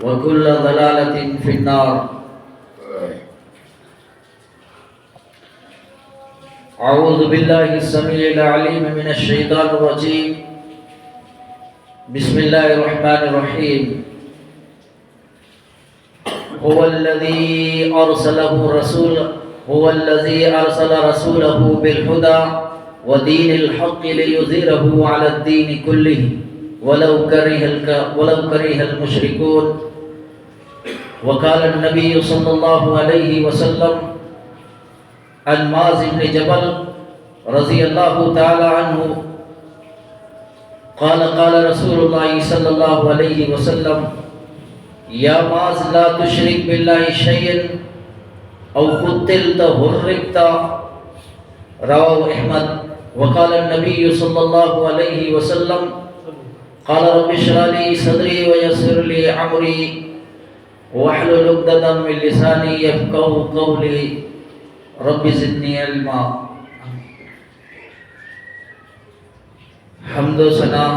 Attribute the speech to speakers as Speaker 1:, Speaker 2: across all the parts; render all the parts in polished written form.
Speaker 1: وكل ضلالة في النار. أعوذ بالله السميع العليم من الشيطان الرجيم. بسم الله الرحمن الرحيم. هو الذي أرسل رسوله بالهدى ودين الحق ليظهره على الدين كله ولو كره المشركون. وقال النبي صلى الله عليه وسلم عن معاذ بن جبل رضي الله تعالى عنه قال قال رسول الله صلى الله عليه وسلم يا معاذ لا تشرك بالله شيئا أو قتلت هرقت. رواه أحمد. وقال النبي صلى الله عليه وسلم قال رب اشرح لي صدري ويسر لي امري واحلل عقدة من لساني يفقهوا قولي رب زدني علما. حمد و ثنا،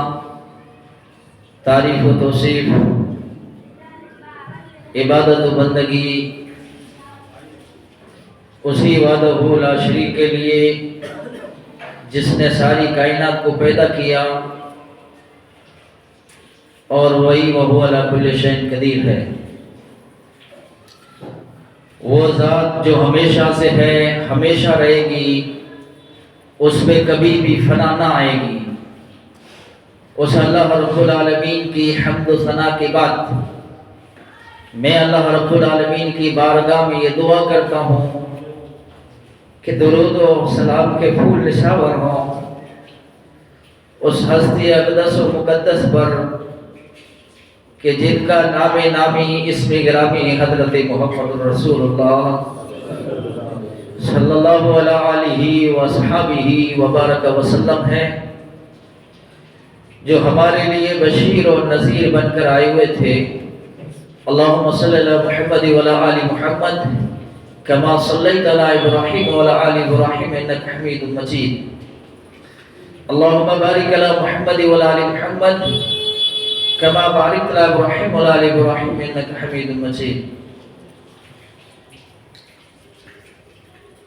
Speaker 1: تعریف و توصیف، عبادت و بندگی اسی وحدہ لا شریک کے لیے جس نے ساری کائنات کو پیدا کیا اور وہی وہو علی کل شیء قدیر ہے. وہ ذات جو ہمیشہ سے ہے، ہمیشہ رہے گی، اس میں کبھی بھی فنا نہ آئے گی. اس اللہ رب العالمین کی حمد و ثنا کے بعد میں اللہ رب العالمین کی بارگاہ میں یہ دعا کرتا ہوں کہ درود و سلام کے پھول نشاور ہوں اس ہستی اقدس و مقدس پر کہ جن کا نام نامی اسم گرامی حضرت محمد رسول اللہ صلی اللہ علیہ وصحبہ وبارک وسلم ہے، جو ہمارے لیے بشیر اور نذیر بن کر آئے ہوئے تھے. اللہم صلی علی محمد وعلی آل محمد کما صلیت علی ابراہیم وعلی آل ابراہیم انک حمید مجید. اللہم بارک علی محمد وعلی آل محمد کما بارکت علی ابراہیم وعلی آل ابراہیم انک حمید مجید.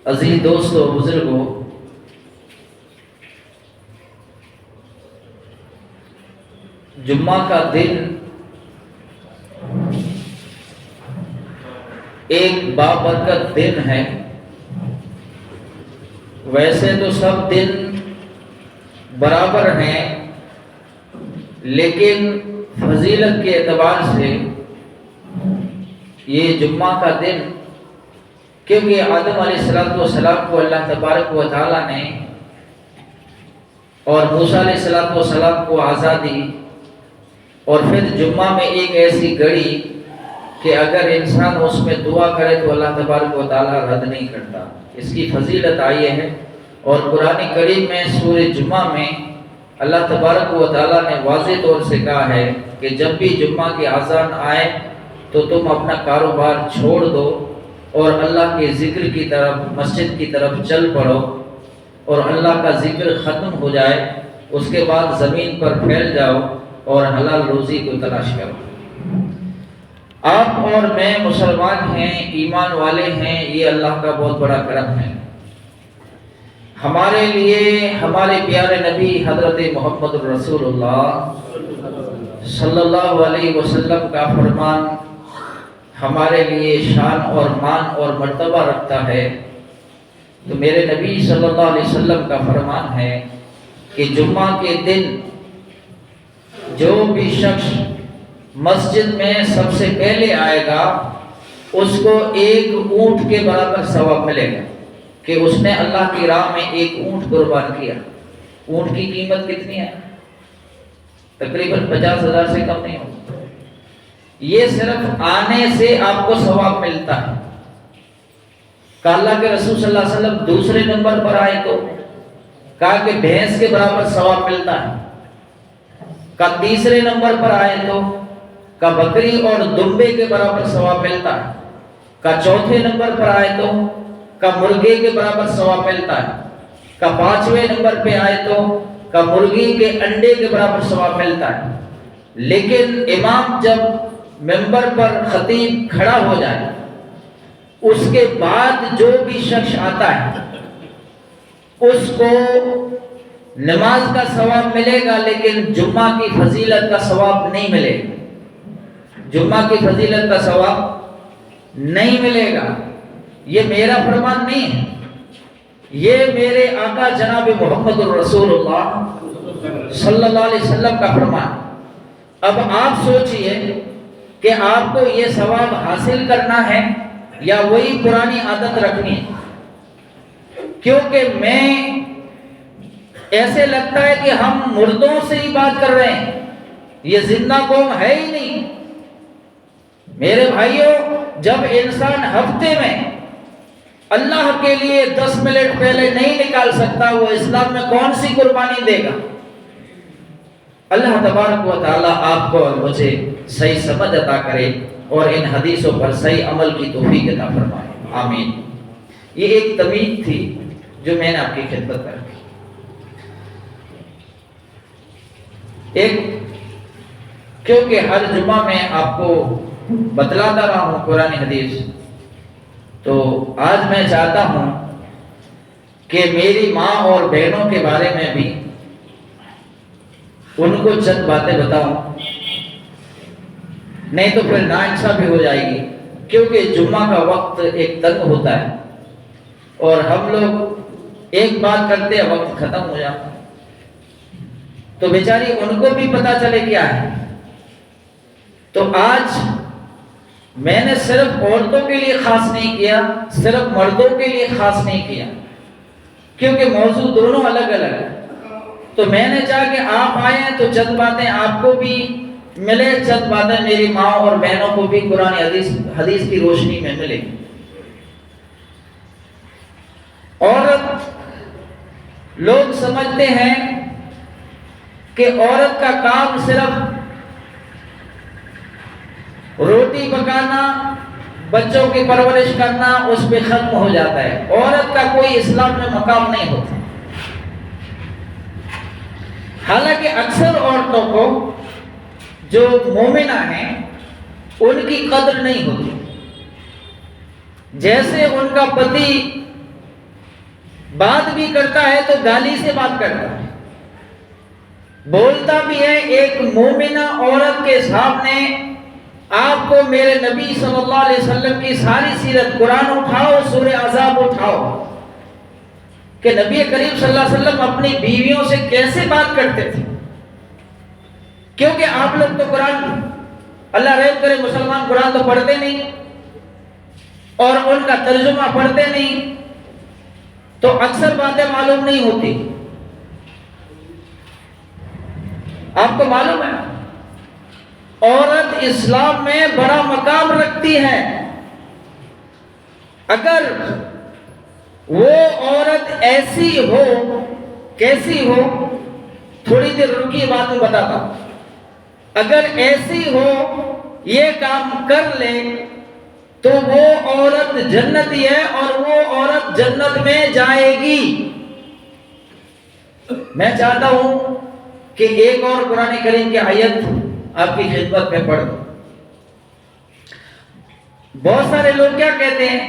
Speaker 1: عزیز دوستو، بزرگوں، جمعہ کا دن ایک بابرکت دن ہے. ویسے تو سب دن برابر ہیں، لیکن فضیلت کے اعتبار سے یہ جمعہ کا دن، کیونکہ آدم علیہ السلام کو اللہ تبارک و تعالیٰ نے اور موسیٰ علیہ السلام کو آزادی، اور پھر جمعہ میں ایک ایسی گھڑی کہ اگر انسان اس میں دعا کرے تو اللہ تبارک و تعالیٰ رد نہیں کرتا. اس کی فضیلت آئی ہے. اور قرآن کریم میں سورہ جمعہ میں اللہ تبارک و تعالیٰ نے واضح طور سے کہا ہے کہ جب بھی جمعہ کی اذان آئے تو تم اپنا کاروبار چھوڑ دو اور اللہ کے ذکر کی طرف، مسجد کی طرف چل پڑو، اور اللہ کا ذکر ختم ہو جائے اس کے بعد زمین پر پھیل جاؤ اور حلال روزی کو تلاش کرو. آپ اور میں مسلمان ہیں، ایمان والے ہیں، یہ اللہ کا بہت بڑا کرم ہے. ہمارے لیے ہمارے پیارے نبی حضرت محمد رسول اللہ صلی اللہ علیہ وسلم کا فرمان ہمارے لیے شان اور مان اور مرتبہ رکھتا ہے. تو میرے نبی صلی اللہ علیہ وسلم کا فرمان ہے کہ جمعہ کے دن جو بھی شخص مسجد میں سب سے پہلے آئے گا اس کو ایک اونٹ کے برابر ثواب ملے گا کہ اس نے اللہ کی راہ میں ایک اونٹ قربان کیا. اونٹ کی قیمت کتنی ہے؟ تقریباً 50,000 سے کم نہیں ہوگی. یہ صرف آنے سے آپ کو ثواب ملتا ہے. کہ اللہ کے رسول صلی اللہ علیہ وسلم دوسرے نمبر پر آئے تو کہا کہ بھینس کے برابر ثواب ملتا ہے. کہ تیسرے نمبر پر آئے تو کہ بکری اور دمبے کے برابر ثواب ملتا ہے. کہ چوتھے نمبر پر آئے تو کہ مرغے کے برابر ثواب ملتا ہے. کہ پانچویں نمبر پہ آئے تو کا مرغی کے انڈے کے برابر ثواب ملتا ہے. لیکن امام جب منبر پر خطیب کھڑا ہو جائے اس کے بعد جو بھی شخص آتا ہے اس کو نماز کا ثواب ملے گا، لیکن جمعہ کی فضیلت کا ثواب نہیں ملے گا، جمعہ کی فضیلت کا ثواب نہیں ملے گا۔ یہ میرا فرمان نہیں ہے، یہ میرے آقا جناب محمد الرسول اللہ صلی اللہ علیہ وسلم کا فرمان۔ اب آپ سوچئے کہ آپ کو یہ ثواب حاصل کرنا ہے یا وہی پرانی عادت رکھنی ہے، کیونکہ میں ایسے لگتا ہے کہ ہم مردوں سے ہی بات کر رہے ہیں، یہ زندہ قوم ہے ہی نہیں۔ میرے بھائیوں، جب انسان ہفتے میں اللہ کے لیے 10 منٹ پہلے نہیں نکال سکتا، وہ اسلام میں کون سی قربانی دے گا؟ اللہ تبارک و تعالیٰ آپ کو اور مجھے صحیح سمجھ عطا کرے اور ان حدیثوں پر صحیح عمل کی توفیق عطا فرمائے، آمین۔ یہ ایک تمہید تھی جو میں نے آپ کی خدمت میں رکھی۔ کیونکہ ہر جمعہ میں آپ کو بتلاتا رہا ہوں قرآن حدیث، تو آج میں چاہتا ہوں کہ میری ماں اور بہنوں کے بارے میں بھی ان کو چند باتیں بتاؤں، نہیں تو پھر ناانصافی ہو جائے گی، کیونکہ جمعہ کا وقت ایک تنگ ہوتا ہے اور ہم لوگ ایک بات کرتے ہیں وقت ختم ہو جاتا ہے، تو بیچاری ان کو بھی پتا چلے کیا ہے۔ تو آج میں نے صرف عورتوں کے لیے خاص نہیں کیا، صرف مردوں کے لیے خاص نہیں کیا، کیونکہ موضوع دونوں الگ الگ ہے۔ تو میں نے چاہا کہ آپ آئیں تو چند باتیں آپ کو بھی ملے، چند باتیں میری ماں اور بہنوں کو بھی قرآن حدیث کی روشنی میں ملے۔ عورت، لوگ سمجھتے ہیں کہ عورت کا کام صرف روٹی پکانا، بچوں کی پرورش کرنا، اس پہ ختم ہو جاتا ہے۔ عورت کا کوئی اسلام میں مقام نہیں ہوتا۔ حالانکہ اکثر عورتوں کو جو مومنہ ہیں ان کی قدر نہیں ہوتی، جیسے ان کا پتی بات بھی کرتا ہے تو گالی سے بات کرتا ہے، بولتا بھی ہے۔ ایک مومنہ عورت کے سامنے آپ کو میرے نبی صلی اللہ علیہ وسلم کی ساری سیرت، قرآن اٹھاؤ، سورہ احزاب اٹھاؤ کہ نبی کریم صلی اللہ علیہ وسلم اپنی بیویوں سے کیسے بات کرتے تھے، کیونکہ آپ لوگ تو قرآن، اللہ رحم کرے، مسلمان قرآن تو پڑھتے نہیں اور ان کا ترجمہ پڑھتے نہیں، تو اکثر باتیں معلوم نہیں ہوتی۔ آپ کو معلوم ہے عورت اسلام میں بڑا مقام رکھتی ہے۔ اگر وہ عورت ایسی ہو، کیسی ہو، تھوڑی دیر رکی، بات میں بتاتا ہوں۔ اگر ایسی ہو، یہ کام کر لے تو وہ عورت جنتی ہے اور وہ عورت جنت میں جائے گی۔ میں چاہتا ہوں کہ ایک اور قرآن کریم کی آیت آپ کی خدمت میں پڑھ دوں۔ بہت سارے لوگ کیا کہتے ہیں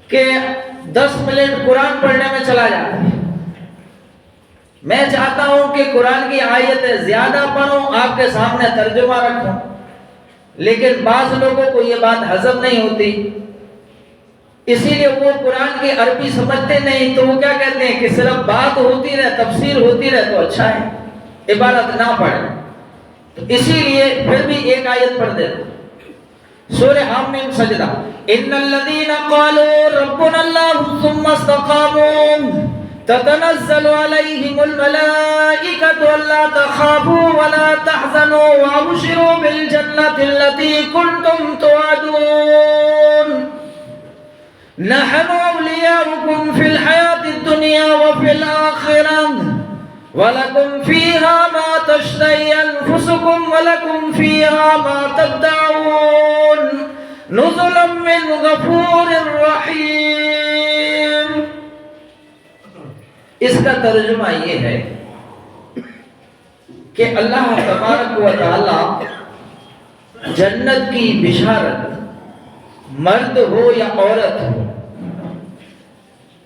Speaker 1: کہ 10 منٹ قرآن پڑھنے میں چلا جاتا ہے۔ میں چاہتا ہوں کہ قرآن کی آیتیں زیادہ پڑھوں، آپ کے سامنے ترجمہ رکھوں، لیکن بعض لوگوں کو یہ بات ہضم نہیں ہوتی، اسی لیے وہ قرآن کی عربی سمجھتے نہیں، تو وہ کیا کہتے ہیں کہ صرف بات ہوتی رہے، تفسیر ہوتی رہے تو اچھا ہے، عبارت نہ پڑھیں۔ تو اسی لیے پھر بھی ایک آیت پڑھ دیتا ہوں، سورہ حامیم سجدہ۔ ان الذين قالوا ربنا الله ثم استقاموا تتنزل عليهم الملائكة الا تخافوا ولا تحزنوا وابشروا بالجنة التي كنتم توعدون نحن أولياؤكم في الحياة الدنيا وفي الآخرة وَلَكُمْ فِيهَا مَا تَشْتَهِي أَنفُسُكُمْ وَلَكُمْ فِيهَا مَا تَدَّعُونَ نُزُلًا مِّنْ غَفُورٍ رَّحِيمٍ۔ اس کا ترجمہ یہ ہے کہ اللہ تبارک و تعالی جنت کی بشارت مرد ہو یا عورت ہو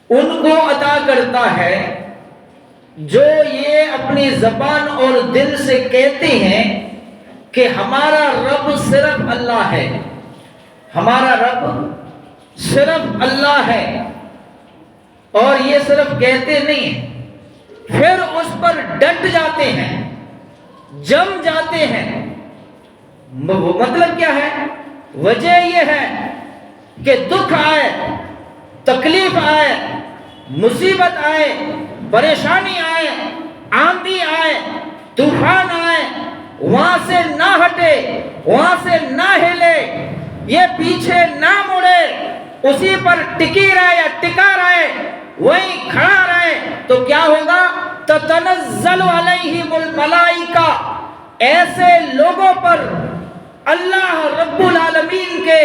Speaker 1: ان کو عطا کرتا ہے جو یہ اپنی زبان اور دل سے کہتے ہیں کہ ہمارا رب صرف اللہ ہے، ہمارا رب صرف اللہ ہے، اور یہ صرف کہتے نہیں ہیں، پھر اس پر ڈٹ جاتے ہیں، جم جاتے ہیں۔ مطلب کیا ہے؟ وجہ یہ ہے کہ دکھ آئے، تکلیف آئے، مصیبت آئے، پریشانی آئے، آندھی آئے، طوفان آئے، وہاں سے نہ ہٹے، وہاں سے نہ ہلے، یہ پیچھے نہ مڑے، اسی پر ٹکی رہے یا ٹکا رہے، وہیں کھڑا رہے، تو کیا ہوگا؟ تتنزل علیہم الملائکہ، ایسے لوگوں پر اللہ رب العالمین کے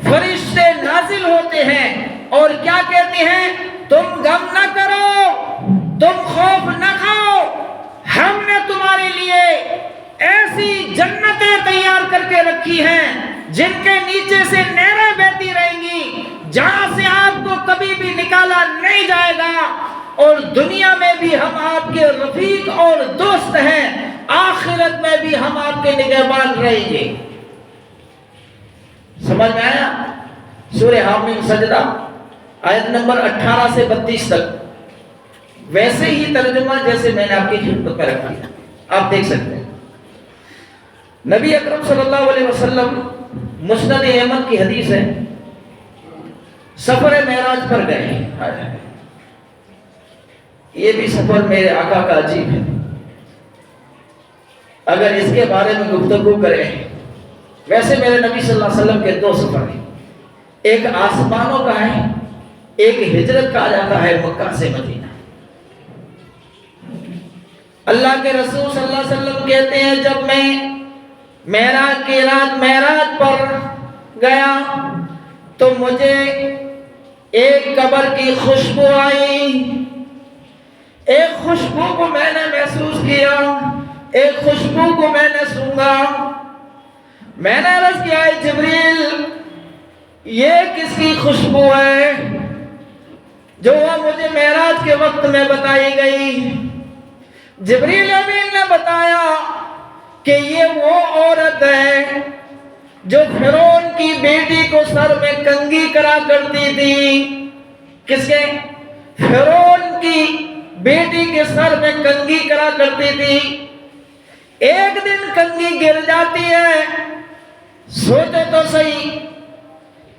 Speaker 1: فرشتے نازل ہوتے ہیں اور کیا کہتے ہیں؟ تم غم نہ کرو، تم خوف نہ کھاؤ، ہم نے تمہارے لیے ایسی جنتیں تیار کر کے رکھی ہیں جن کے نیچے سے نہریں بہتی رہیں گی، جہاں سے آپ کو کبھی بھی نکالا نہیں جائے گا، اور دنیا میں بھی ہم آپ کے رفیق اور دوست ہیں، آخرت میں بھی ہم آپ کے نگہبان رہیں گے۔ سمجھ میں آیا؟ سورہ حامیم سجدہ آیت نمبر 18 سے 32 تک ویسے ہی ترجمہ جیسے میں نے آپ کی خدمت میں رکھا ہے، آپ دیکھ سکتے ہیں۔ نبی اکرم صلی اللہ علیہ وسلم، مسند احمد کی حدیث ہے، سفر معراج پر گئے۔ یہ بھی سفر میرے آقا کا عجیب ہے، اگر اس کے بارے میں گفتگو کریں۔ ویسے میرے نبی صلی اللہ علیہ وسلم کے دو سفر ہیں، ایک آسمانوں کا ہے، ایک ہجرت کا آ جاتا ہے مکہ سے مدینہ۔ اللہ کے رسول صلی اللہ علیہ وسلم کہتے ہیں جب میں معراج کی رات معراج پر گیا تو مجھے ایک قبر کی خوشبو آئی، ایک خوشبو کو میں نے محسوس کیا، ایک خوشبو کو میں نے سونگا۔ میں نے عرض کیا ہے جبریل یہ کس کی خوشبو ہے جو مجھے معراج کے وقت میں بتائی گئی؟ جبریل امین نے بتایا کہ یہ وہ عورت ہے جو فرعون کی بیٹی کو سر میں کنگھی کرا کرتی تھی۔ کس کے؟ فرعون کی بیٹی کے سر میں کنگھی کرا کرتی تھی۔ ایک دن کنگھی گر جاتی ہے، سوچو تو صحیح،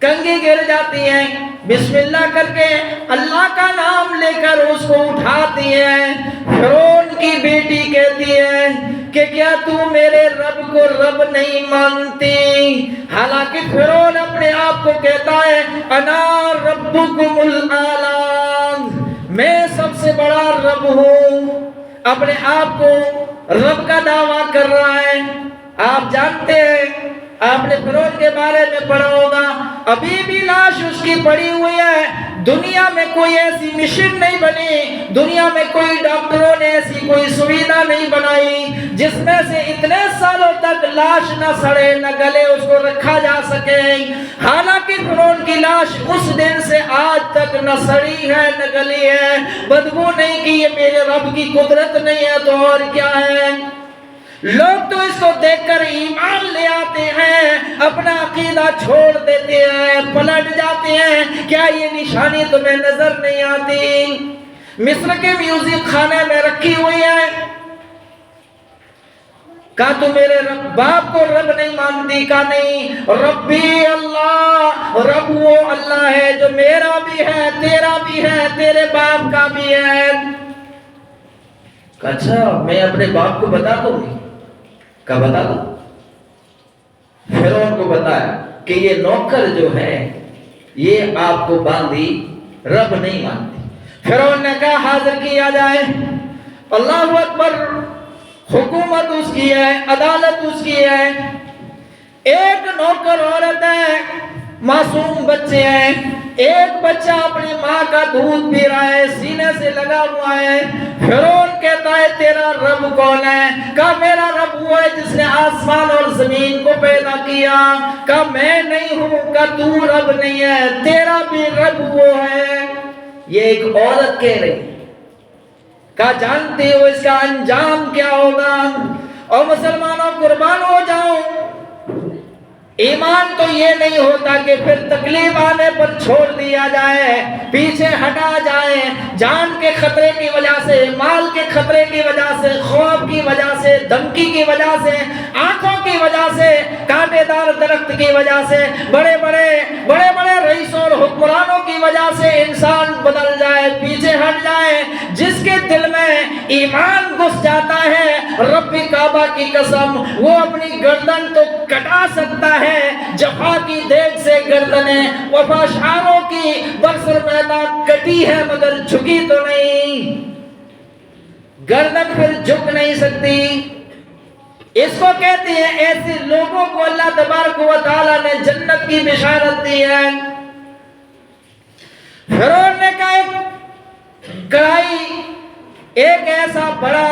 Speaker 1: کنگھی گر جاتی ہے، بسم اللہ کر کے اللہ کا نام لے کر اس کو اٹھاتی ہے۔ فرعون کی بیٹی کہتی ہے کہ کیا تو میرے رب کو رب نہیں مانتی؟ حالانکہ فرعون اپنے آپ کو کہتا ہے انا ربکم الاعلی، میں سب سے بڑا رب ہوں، اپنے آپ کو رب کا دعویٰ کر رہا ہے۔ آپ جانتے ہیں، آپ نے فرعون کے بارے میں پڑھا ہوگا، ابھی بھی لاش اس کی پڑی ہوئی ہے۔ دنیا میں کوئی ایسی مشین نہیں بنی، دنیا میں کوئی ڈاکٹروں نے ایسی کوئی سویدھا نہیں بنائی جس میں سے اتنے سالوں تک لاش نہ سڑے نہ گلے اس کو رکھا جا سکے۔ حالانکہ فرعون کی لاش اس دن سے آج تک نہ سڑی ہے نہ گلی ہے، بدبو نہیں کی۔ یہ میرے رب کی قدرت نہیں ہے تو اور کیا ہے؟ لوگ تو اس کو دیکھ کر ایمان لے آتے ہیں، اپنا عقیدہ چھوڑ دیتے ہیں، پلٹ جاتے ہیں۔ کیا یہ نشانی تمہیں نظر نہیں آتی؟ مصر کے میوزک خانے میں رکھی ہوئی ہے۔ کہا تو میرے رب باپ کو رب نہیں مانتی؟ کہا نہیں، ربی اللہ، رب وہ اللہ ہے جو میرا بھی ہے، تیرا بھی ہے، تیرے باپ کا بھی ہے۔ کہا اچھا میں اپنے باپ کو بتا دوں گی؟ کہا بتا دو۔ فرعون کو بتایا کہ یہ نوکر جو ہے یہ آپ کو باندھی رب نہیں مانتی۔ فرعون نے کہا حاضر کیا جائے۔ اللہ اکبر، حکومت اس کی ہے، عدالت اس کی ہے۔ ایک نوکر عورت ہے، معصوم بچے ہیں، ایک بچہ اپنی ماں کا دودھ پی رہا ہے، سینے سے لگا ہوا ہے۔ فرعون کہتا ہے تیرا رب کون ہے؟ کہا میرا رب وہ ہے جس نے آسمان اور زمین کو پیدا کیا۔ کہا میں نہیں ہوں۔ کہا تو رب نہیں ہے، تیرا بھی رب وہ ہے۔ یہ ایک عورت کہہ رہی ہے۔ کہا جانتی ہو اس کا انجام کیا ہوگا؟ اور مسلمانوں قربان ہو جاؤ، ایمان تو یہ نہیں ہوتا کہ پھر تکلیف آنے پر چھوڑ دیا جائے، پیچھے ہٹا جائے، جان کے خطرے کی وجہ سے، مال کے خطرے کی وجہ سے، خوف کی وجہ سے، دھمکی کی وجہ سے، آنکھوں کی وجہ سے، کانٹے دار درخت کی وجہ سے، بڑے بڑے رئیسوں اور حکمرانوں کی وجہ سے انسان بدل جائے، پیچھے ہٹ جائے۔ جس کے دل میں ایمان گھس جاتا ہے، رب کعبہ کی قسم وہ اپنی گردن تو کٹا سکتا ہے، جفا کی دیگ سے گردنیں وفاشاروں کی برسر پیدا کٹی ہے مگر جھکی تو نہیں، گردن پھر جھک نہیں سکتی۔ اس کو کہتے ہیں ایسے لوگوں کو اللہ تبارک و تعالی نے جنت کی بشارت دی ہے۔ فرعون نے کہا کڑائی ایک ایسا بڑا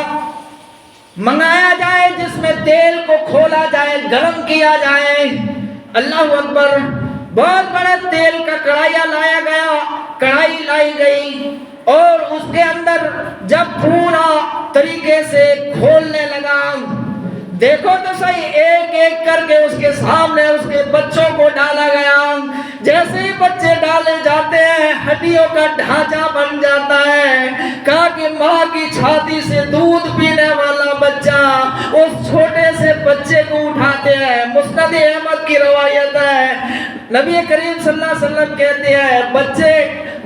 Speaker 1: منگایا جائے جس میں تیل کو کھولا جائے، گرم کیا جائے۔ اللہ اکبر، بہت بڑے تیل کا کڑھائی لایا گیا، کڑھائی لائی گئی اور اس کے اندر جب پورا طریقے سے کھولنے لگا، دیکھو تو صحیح، ایک ایک کر کے اس کے سامنے اس کے بچوں کو ڈالا گیا۔ جیسے ہی بچے ڈالے جاتے ہیں ہڈیوں کا ڈھانچہ بن جاتا ہے۔ کہا کہ ماں کی چھاتی سے دودھ پینے والا بچہ اس چھوٹے سے بچے کو اٹھاتے ہیں۔ مسند احمد کی روایت ہے، نبی کریم صلی اللہ علیہ وسلم کہتے ہیں بچے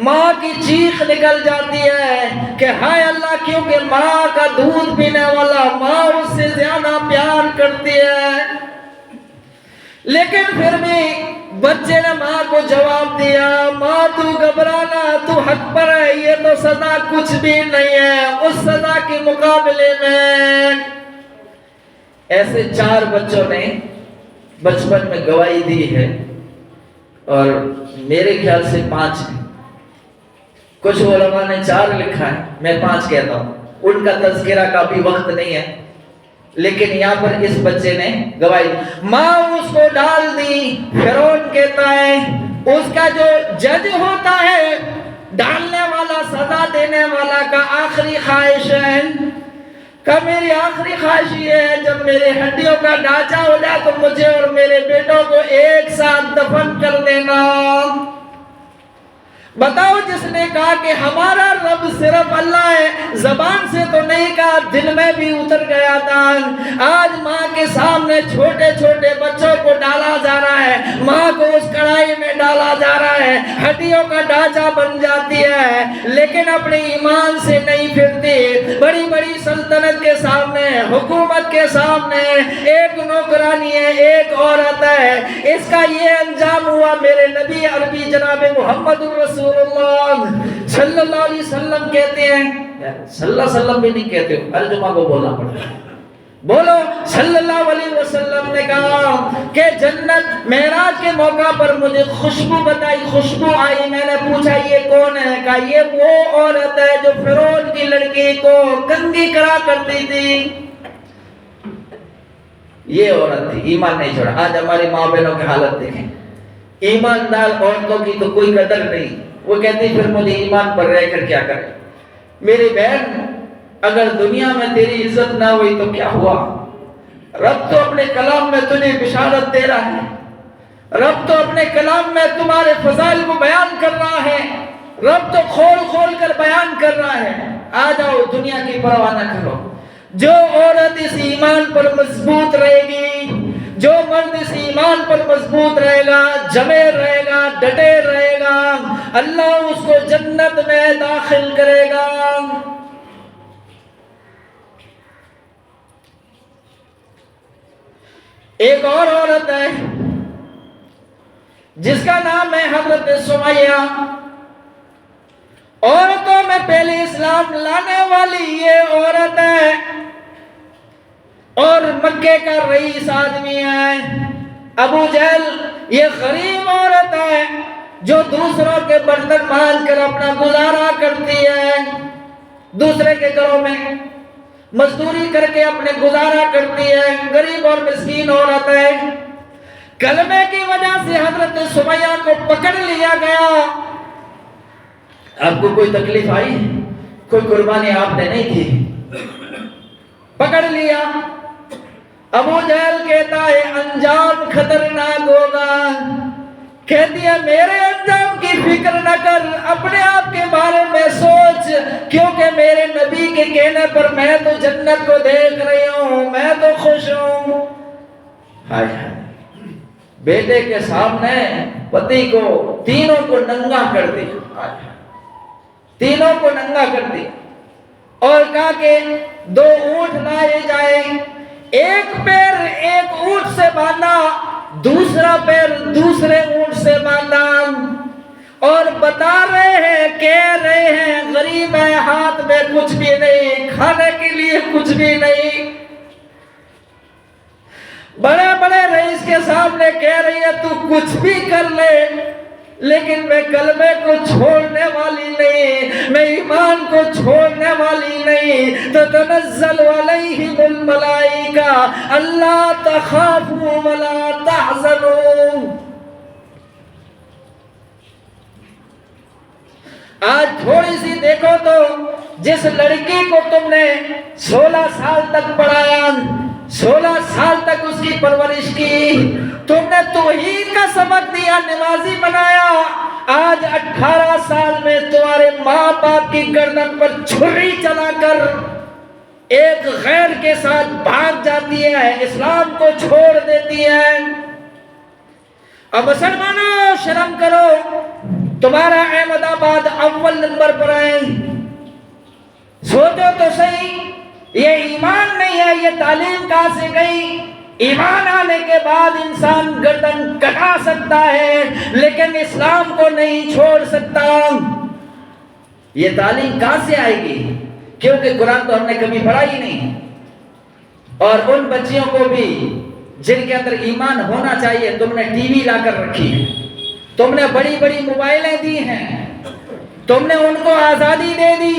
Speaker 1: ماں کی چیخ نکل جاتی ہے کہ ہائے اللہ، کیونکہ ماں کا دودھ پینے والا ماں اس سے زیادہ پیار کرتی ہے۔ لیکن پھر بھی بچے نے ماں کو جواب دیا، ماں تو گھبرانا، تو حق پر ہے، یہ تو سزا کچھ بھی نہیں ہے اس سزا کے مقابلے میں۔ ایسے 4 بچوں نے بچپن میں گواہی دی ہے اور میرے خیال سے 5 ہیں، کچھ علماء نے 4 لکھا ہے، میں 5 کہتا ہوں، ان کا تذکرہ کا بھی وقت نہیں ہے، لیکن یہاں پر اس بچے نے گواہی، ماں اس کو ڈال دی۔ فرعون کہتا ہے اس کا جو جج ہوتا ہے، ڈالنے والا، سزا دینے والا کا آخری خواہش ہے کہ میری آخری خواہش یہ ہے جب میرے ہڈیوں کا ڈھانچہ ہو جائے تو مجھے اور میرے بیٹوں کو ایک ساتھ دفن کر دینا۔ بتاؤ، جس نے کہا کہ ہمارا رب صرف اللہ ہے، زبان سے تو نہیں کہا، دل میں بھی اتر گیا تھا۔ آج ماں کے سامنے چھوٹے چھوٹے بچوں کو ڈالا جا رہا ہے، ماں کو اس کڑھائی میں ڈالا جا رہا ہے، ہڈیوں کا ڈھانچہ بن جاتی ہے لیکن اپنے ایمان سے نہیں پھرتی۔ بڑی بڑی سلطنت کے سامنے، حکومت کے سامنے ایک نوکرانی ہے، ایک عورت ہے، اس کا یہ انجام ہوا۔ میرے نبی عربی جناب محمد رسول اللہ صلی اللہ علیہ وسلم کہتے ہیں، صلی اللہ علیہ وسلم بھی نہیں کہتے ہو، ہر جمعہ کو بولنا پڑتا ہے، بولو صلی اللہ علیہ وسلم نے کہا کہ جنت معراج کے موقع پر مجھے خوشبو بتائی، خوشبو آئی، میں نے پوچھا یہ کون ہے؟ کہا یہ وہ عورت ہے جو فرعون کی لڑکی کو کنگھی کرا کرتی تھی، یہ عورت تھی، ایمان نہیں چھوڑا۔ آج ہماری ماں بہنوں کی حالت دیکھیں، ایماندار عورتوں کی تو کوئی قدر نہیں، وہ کہتی پھر مجھے ایمان پر رہ کر کیا کرے۔ میری بہن، اگر دنیا میں تیری عزت نہ ہوئی تو کیا ہوا؟ رب تو اپنے کلام میں تجھے بشارت دے رہا ہے، رب تو اپنے کلام میں تمہارے فضائل کو بیان کر رہا ہے، رب تو کھول کھول کر بیان کر رہا ہے۔ آ جاؤ، دنیا کی پرواہ نہ کرو۔ جو عورت اس ایمان پر مضبوط رہے گی، جو مرد اس ایمان پر مضبوط رہے گا، جمے رہے گا، ڈٹے رہے گا، اللہ اس کو جنت میں داخل کرے گا۔ ایک اور عورت ہے جس کا نام ہے حضرت سمیہ، عورتوں میں پہلے اسلام لانے والی یہ عورت ہے اور مکے کا رئیس آدمی ہے۔ ابو جہل یہ غریب عورت ہے، جو دوسروں کے برتن مال کر اپنا گزارا کرتی ہے، دوسرے کے گھروں میں مزدوری کر کے اپنے گزارا کرتی ہے، غریب اور مسکین عورت ہے، کلمے کی وجہ سے حضرت سمیہ کو پکڑ لیا گیا۔ آپ کو کوئی تکلیف آئی؟ کوئی قربانی آپ نے نہیں کی، پکڑ لیا۔ ابو جہل کہتا ہے انجام خطرناک ہوگا، کہتی ہے میرے انجام کی فکر نہ کر، اپنے آپ کے بارے میں سوچ، کیونکہ میرے نبی کے کہنے پر میں تو جنت کو دیکھ رہی ہوں، میں تو خوش ہوں۔ ہائے ہائے، بیٹے کے سامنے پتی کو تینوں کو ننگا کر دیا، تینوں کو ننگا کر دیا، اور کہا کہ 2 اونٹ لائے جائیں، ایک پیر ایک اونٹ سے باندھا، دوسرا پیر دوسرے اونٹ سے باندھا، اور بتا رہے ہیں، کہہ رہے ہیں غریب ہے، ہاتھ میں کچھ بھی نہیں، کھانے کے لیے کچھ بھی نہیں، بڑے بڑے رئیس کے سامنے کہہ رہی ہے تو کچھ بھی کر لے، لیکن میں کلمے کو چھوڑنے والی نہیں، میں ایمان کو چھوڑنے والی نہیں۔ تتنزل علیہم الملائکہ اللہ تخافوا ولا تحزنوا۔ آج تھوڑی سی دیکھو تو جس لڑکی کو تم نے 16 سال تک پڑھایا، 16 سال تک اس کی پرورش کی، تم نے توحید کا سبق دیا، نمازی بنایا، آج 18 سال میں تمہارے ماں باپ کی گردن پر چھری چلا کر ایک غیر کے ساتھ بھاگ جاتی ہے، اسلام کو چھوڑ دیتی ہے۔ اب مسلمانوں شرم کرو، تمہارا احمد آباد اول نمبر پر ہے، سوچو تو صحیح، یہ ایمان نہیں ہے، یہ تعلیم کہاں سے گئی؟ ایمان آنے کے بعد انسان گردن کٹا سکتا ہے لیکن اسلام کو نہیں چھوڑ سکتا۔ یہ تعلیم کہاں سے آئے گی؟ کیونکہ قرآن تو ہم نے کبھی پڑھا ہی نہیں، اور ان بچیوں کو بھی جن کے اندر ایمان ہونا چاہیے تم نے ٹی وی لا کر رکھی ہے، تم نے بڑی بڑی موبائلیں دی ہیں، تم نے ان کو آزادی دے دی،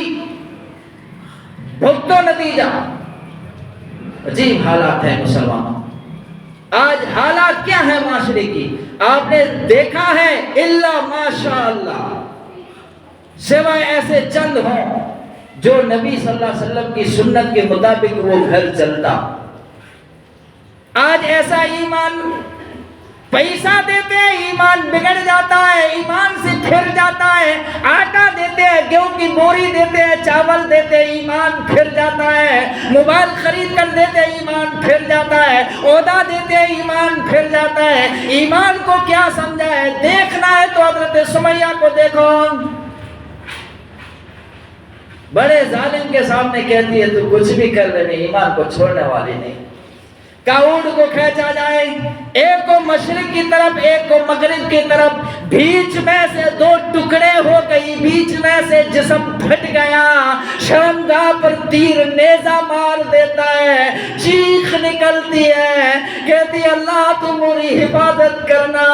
Speaker 1: بھگتو نتیجہ۔ عجیب حالات ہیں مسلمانوں، آج حالات کیا ہے معاشرے کی؟ آپ نے دیکھا ہے الا ماشاء اللہ، سوائے ایسے چند ہوں جو نبی صلی اللہ علیہ وسلم کی سنت کے مطابق وہ گھر چلتا۔ آج ایسا ایمان، پیسہ دیتے ہیں ایمان بگڑ جاتا ہے، ایمان سے پھر جاتا ہے، آٹا دیتے ہیں، گیہوں کی بوری دیتے ہیں، چاول دیتے ہیں، ایمان پھر جاتا ہے، موبائل خرید کر دیتے ہیں، ایمان پھر جاتا ہے، عہدہ دیتے ہیں، ایمان پھر جاتا ہے۔ ایمان کو کیا سمجھا ہے؟ دیکھنا ہے تو حضرت سمیہ کو دیکھو، بڑے ظالم کے سامنے کہتی ہے تو کچھ بھی کر لے، ایمان کو چھوڑنے والی نہیں۔ اونٹ کو کھینچا جائے، ایک کو مشرق کی طرف ایک کو مغرب کی طرف، بیچ میں سے 2 ٹکڑے ہو گئی، بیچ میں سے جسم پھٹ گیا، شرمگاہ پر تیر نیزہ مار دیتا ہے، چیخ نکلتی ہے، کہتی اللہ تم میری حفاظت کرنا۔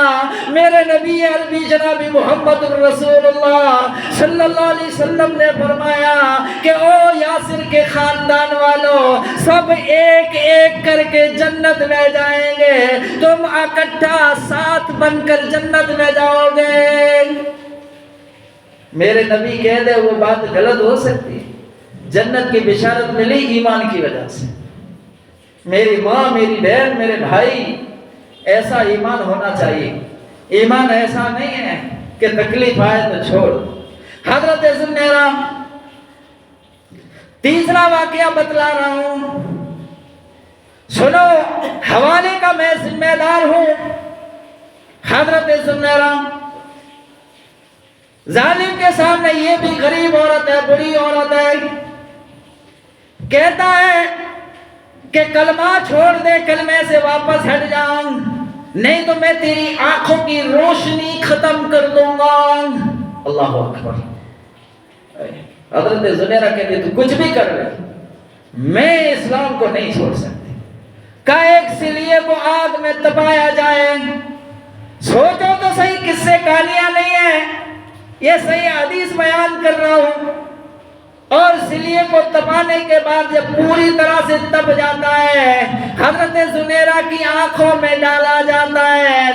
Speaker 1: میرے نبی عربی جناب محمد رسول اللہ صلی اللہ علیہ وسلم نے فرمایا کہ او یاسر کے خاندان والوں، سب ایک ایک کر کے جنت میں جائیں گے، تم اکٹھا ساتھ بن کر جنت میں جاؤ گے۔ میرے نبی کہہ دے وہ بات غلط ہو سکتی ہے؟ جنت کی بشارت ملی ایمان کی وجہ سے۔ میری ماں، میری بہن، میرے بھائی، ایسا ایمان ہونا چاہیے۔ ایمان ایسا نہیں ہے کہ تکلیف آئے تو چھوڑ۔ حضرت ذوالنورا، تیسرا واقعہ بتلا رہا ہوں، سنو، حوالے کا میں ذمہ دار ہوں۔ حضرت ذوالنورا ظالم کے سامنے، یہ بھی غریب عورت ہے، بڑی عورت ہے، کہتا ہے کہ کلمہ چھوڑ دے، کلمے سے واپس ہٹ جاؤں، نہیں تو میں تیری آنکھوں کی روشنی ختم کر دوں گا۔ اللہ اکبر۔ حضرت ذوالنورا کہتے تو کچھ بھی کر لے، میں اسلام کو نہیں چھوڑ سکتی۔ کا ایک سلیے کو آگ میں تپایا جائے، سوچو تو صحیح، کس سے کہانیاں نہیں ہیں، یہ صحیح حدیث بیان کر رہا ہوں. اور سلیے کو تپانے کے بعد جب پوری طرح سے تپ جاتا ہے، حضرت زنیرہ کی آنکھوں میں ڈالا جاتا ہے.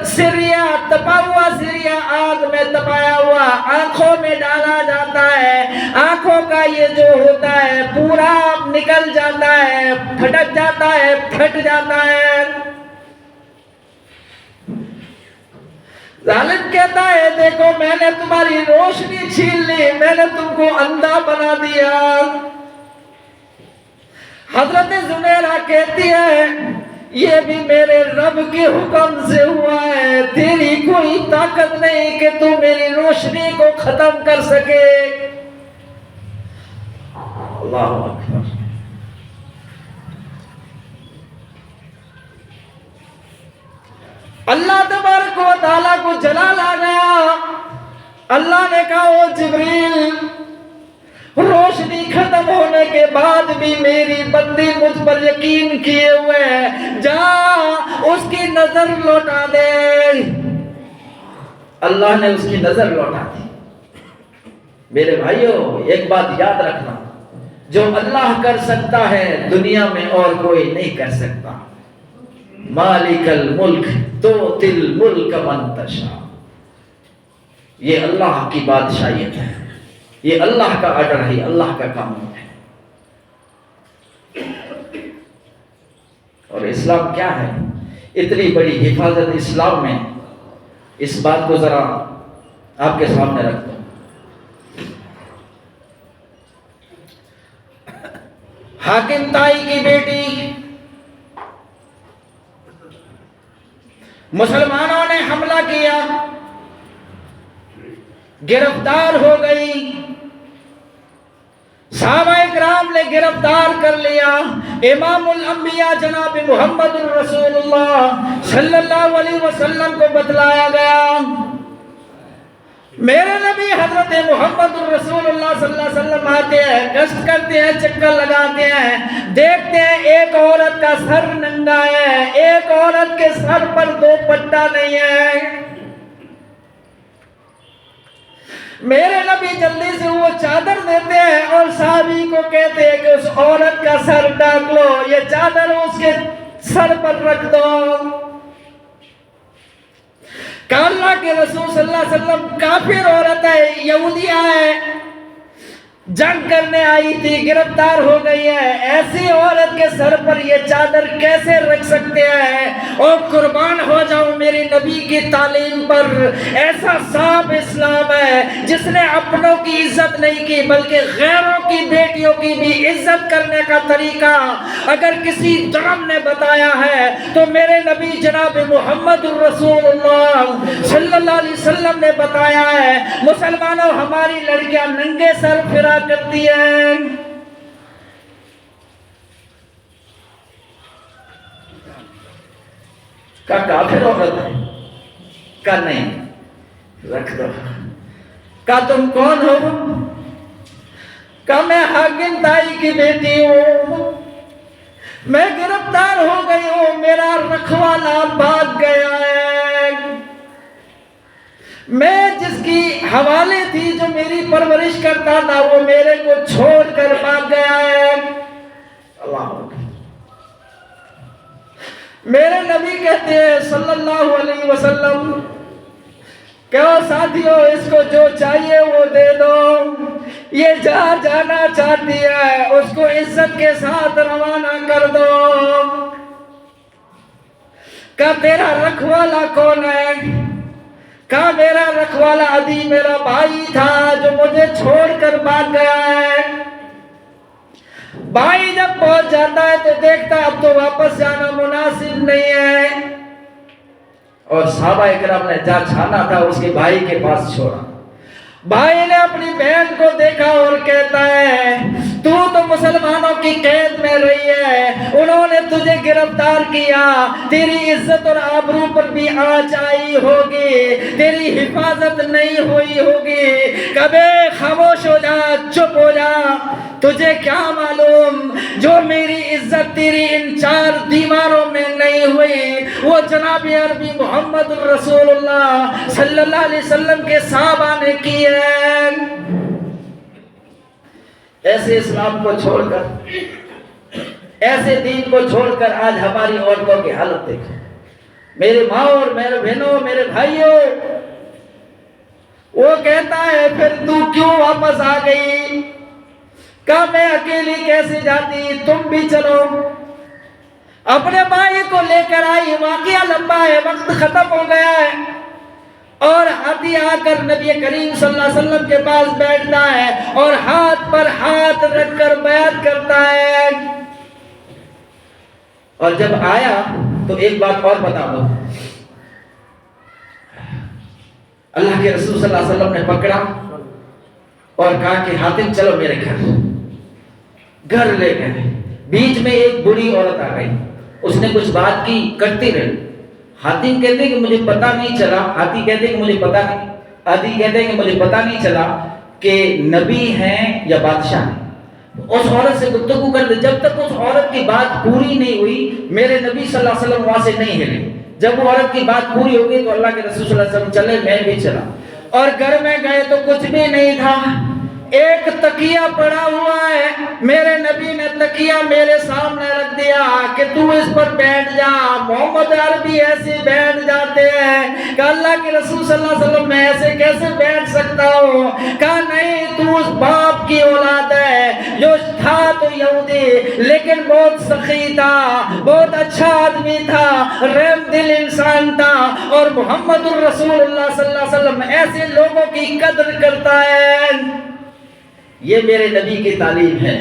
Speaker 1: سریا تپا ہوا، سریا آگ میں تپایا ہوا آنکھوں میں ڈالا جاتا ہے. آنکھوں کا یہ جو ہوتا ہے پورا نکل جاتا ہے، پھٹک جاتا ہے، پھٹ جاتا ہے. ظالم کہتا ہے دیکھو میں نے تمہاری روشنی چھین لی، میں نے تم کو اندھا بنا دیا. حضرت زنیرہ کہتی ہے یہ بھی میرے رب کے حکم سے ہوا ہے، تیری کوئی طاقت نہیں کہ تو میری روشنی کو ختم کر سکے. اللہ اکبر. اللہ تبارک و تعالیٰ کو جلال آ گیا. اللہ نے کہا او جبریل، روشنی ختم ہونے کے بعد بھی میری بندی مجھ پر یقین کیے ہوئے ہے، جا اس کی نظر لوٹا دے. اللہ نے اس کی نظر لوٹا دی. میرے بھائیوں ایک بات یاد رکھنا، جو اللہ کر سکتا ہے دنیا میں اور کوئی نہیں کر سکتا. مالک الملک تؤتی الملک من تشاء. یہ اللہ کی بادشاہیت ہے، یہ اللہ کا آرڈر ہے، اللہ کا قانون ہے. اور اسلام کیا ہے؟ اتنی بڑی حفاظت اسلام میں. اس بات کو ذرا آپ کے سامنے رکھتا ہوں. حاکم تائی کی بیٹی مسلمانوں نے حملہ کیا، گرفتار ہو گئی. صحابہ اکرام نے گرفتار کر لیا. امام الانبیاء جناب محمد رسول اللہ صلی اللہ علیہ وسلم کو بتلایا گیا. میرے نبی حضرت محمد رسول اللہ صلی اللہ علیہ وسلم آتے ہیں، گشت کرتے ہیں، چکر لگاتے ہیں، دیکھتے ہیں ایک عورت کا سر ننگا ہے، ایک عورت کے سر پر دوپٹہ نہیں ہے. میرے نبی جلدی سے وہ چادر دیتے ہیں اور صحابی کو کہتے ہیں کہ اس عورت کا سر ڈھانپ لو، یہ چادر اس کے سر پر رکھ دو. کہ اللہ کے رسول صلی اللہ علیہ وسلم کافر عورت ہے، یہودیہ ہے، جنگ کرنے آئی تھی، گرفتار ہو گئی ہے، ایسی عورت کے سر پر یہ چادر کیسے رکھ سکتے ہیں؟ اور قربان ہو جاؤں میری نبی کی تعلیم پر. ایسا صاحب اسلام ہے جس نے اپنوں کی عزت نہیں کی بلکہ غیروں کی بیٹیوں کی بھی عزت کرنے کا طریقہ اگر کسی دھرم نے بتایا ہے تو میرے نبی جناب محمد رسول اللہ صلی اللہ علیہ وسلم نے بتایا ہے. مسلمانوں ہماری لڑکیاں ننگے سر پھرا کرتی ہیں. کا کافر عورت ہے؟ کا نہیں، رکھ دو. کا تم کون ہو؟ کا میں حاکم تائی کی بیٹی ہوں، میں گرفتار ہو گئی ہوں، میرا رکھوالا بھاگ گیا ہے، میں جس کی حوالے تھی جو میری پرورش کرتا تھا وہ میرے کو چھوڑ کر بھاگ گیا ہے. اللہ اکبر. میرے نبی کہتے ہیں صلی اللہ علیہ وسلم کہ ساتھیوں اس کو جو چاہیے وہ دے دو، یہ جہاں جانا چاہتی ہے اس کو عزت کے ساتھ روانہ کر دو. کہ تیرا رکھوالا کون ہے؟ کہا میرا رکھوالا عدی میرا بھائی تھا جو مجھے چھوڑ کر بھاگ گیا ہے. بھائی جب پہنچ جاتا ہے تو دیکھتا اب تو واپس جانا مناسب نہیں ہے، اور صحابہ اکرام نے جہاں چھانا تھا اس کے بھائی کے پاس چھوڑا. بھائی نے اپنی بہن کو دیکھا اور کہتا ہے تو مسلمانوں کی قید میں رہی ہے، انہوں نے تجھے گرفتار کیا، تیری عزت اور آبرو پر بھی آنچ آئی ہوگی، تیری حفاظت نہیں ہوئی ہوگی. کبھی خاموش ہو جا، چپ ہو جا، تجھے کیا معلوم جو میری عزت تیری ان چار دیواروں میں نہیں ہوئی وہ جناب عربی محمد رسول اللہ صلی اللہ علیہ وسلم کے صحابہ نے کی ہے۔ ایسے اسلام کو چھوڑ کر، ایسے دین کو چھوڑ کر آج ہماری عورتوں کی حالت دیکھیں۔ میرے ماں اور میرے بہنوں، میرے بھائیوں، وہ کہتا ہے پھر تو کیوں واپس آ گئی؟ کہا میں اکیلی کیسے جاتی، تم بھی چلو۔ اپنے بھائی کو لے کر آئی، واقعہ لمبا ہے، وقت ختم ہو گیا ہے، اور ہاتھی آ کر نبی کریم صلی اللہ علیہ وسلم کے پاس بیٹھتا ہے اور ہاتھ پر ہاتھ رکھ کر بیعت کرتا ہے۔ اور جب آیا تو ایک بات اور بتا دو، اللہ کے رسول صلی اللہ علیہ وسلم نے پکڑا اور کہا کہ حاتم چلو میرے گھر لے گئے۔ بیچ میں ایک بری عورت آ گئی، اس نے کچھ بات کی، کرتی رہی۔ حاتم کہتے کہ مجھے پتا نہیں چلا، حاتم کہتے کہ مجھے پتا نہیں، حاتم کہتے کہ مجھے پتا نہیں چلا کہ نبی ہیں یا بادشاہ ہیں۔ اس عورت سے گفتگو کرتے، جب تک اس عورت کی بات پوری نہیں ہوئی میرے نبی صلی اللہ علیہ وسلم وہاں سے نہیں ہلے۔ جب وہ عورت کی بات پوری ہو گئی تو اللہ کے رسول صلی اللہ علیہ وسلم چلے، میں بھی چلا، اور گھر میں گئے تو کچھ بھی نہیں تھا، ایک تکیہ پڑا ہوا ہے۔ میرے نبی نے تکیہ میرے سامنے رکھ دیا کہ تو اس پر بیٹھ جا۔ محمد عربی ایسے بیٹھ جاتے ہیں کہ اللہ کے رسول صلی اللہ علیہ وسلم میں ایسے کیسے بیٹھ سکتا ہوں؟ کہا نہیں، تو اس باپ کی اولاد ہے جو تھا تو یہودی لیکن بہت سخی تھا، بہت اچھا آدمی تھا، رحم دل انسان تھا، اور محمد الرسول اللہ صلی اللہ علیہ وسلم ایسے لوگوں کی قدر کرتا ہے۔ یہ میرے نبی کی تعلیم ہے،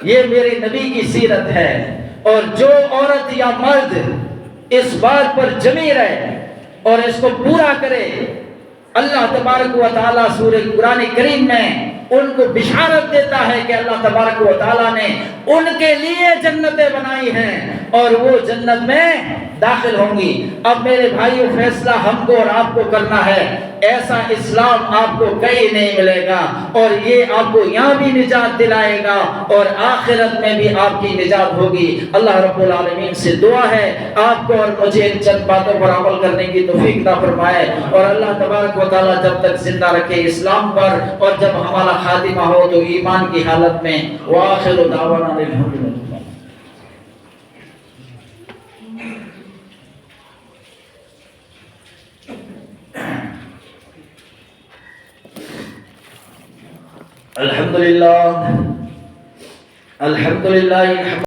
Speaker 1: یہ میرے نبی کی سیرت ہے۔ اور جو عورت یا مرد اس بات پر جمی رہے اور اس کو پورا کرے، اللہ تبارک و تعالیٰ سورہ قرآن کریم میں ان کو بشارت دیتا ہے کہ اللہ تبارک و تعالیٰ نے ان کے لیے جنتیں بنائی ہیں اور وہ جنت میں داخل ہوں گی۔ اب میرے بھائیو، فیصلہ ہم کو اور آپ کو کرنا ہے۔ ایسا اسلام آپ کو کہیں نہیں ملے گا، اور یہ آپ کو یہاں بھی نجات دلائے گا اور آخرت میں بھی آپ کی نجات ہوگی۔ اللہ رب العالمین سے دعا ہے آپ کو اور مجھے ان چند باتوں پر عمل کرنے کی توفیق عطا فرمائے، اور اللہ تبارک و تعالیٰ جب تک زندہ رکھے اسلام پر، اور جب ہمارا خاتمہ ہو تو ایمان کی حالت میں۔ وآخر دعوانا الحمدللہ۔ الحمدللہ الحمدللہ۔